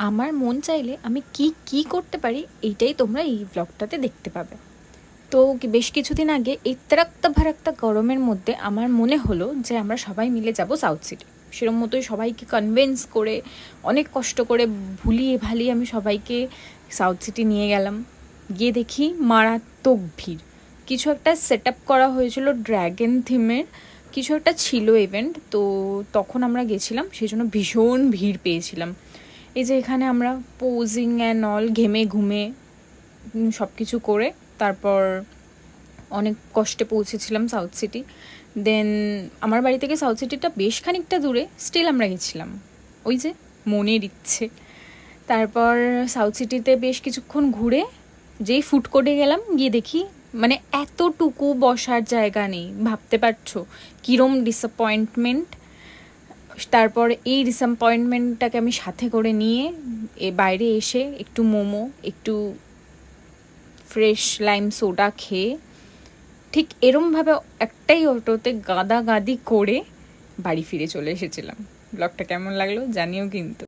আমার মন চাইলে আমি কি কি করতে পারি এইটাই তোমরা এই ব্লগটাতে দেখতে পাবে। তো বেশ কিছুদিন আগে এই তারাক্তা ভারাক্তা গরমের মধ্যে আমার মনে হলো যে আমরা সবাই মিলে যাব সাউথ সিটি। সেরকম মতোই সবাইকে কনভিন্স করে অনেক কষ্ট করে ভুলিয়ে ভালিয়ে আমি সবাইকে সাউথ সিটি নিয়ে গেলাম। গিয়ে দেখি মারাত্মক ভিড়। কিছু একটা সেট আপ করা হয়েছিল ড্র্যাগন থিমের, কিছু একটা ছিল ইভেন্ট। তো তখন আমরা গেছিলাম, সেই জন্য ভীষণ ভিড় পেয়েছিলাম। এই যে এখানে আমরা পোজিং অ্যান্ড অল ঘেমে ঘুমে সব কিছু করে তারপর অনেক কষ্টে পৌঁছেছিলাম সাউথ সিটি। দেন আমার বাড়ি থেকে সাউথ সিটিটা বেশ খানিকটা দূরে, স্টিল আমরা গেছিলাম, ওই যে মনের ইচ্ছে। তারপর সাউথ সিটিতে বেশ কিছুক্ষণ ঘুরে যেই ফুড কোর্টে গেলাম, গিয়ে দেখি মানে এতটুকু বসার জায়গা নেই, ভাবতে পারছো কিরম ডিসঅ্যাপয়েন্টমেন্ট। তারপর এই ডিসঅ্যাপয়েন্টমেন্টটাকে আমি সাথে করে নিয়ে বাইরে এসে একটু মোমো, একটু ফ্রেশ লাইম সোডা খেয়ে ঠিক এরমভাবে একটাই অটোতে গাদাগাদি করে বাড়ি ফিরে চলে এসেছিলাম। ব্লগটা কেমন লাগলো জানিও কিন্তু।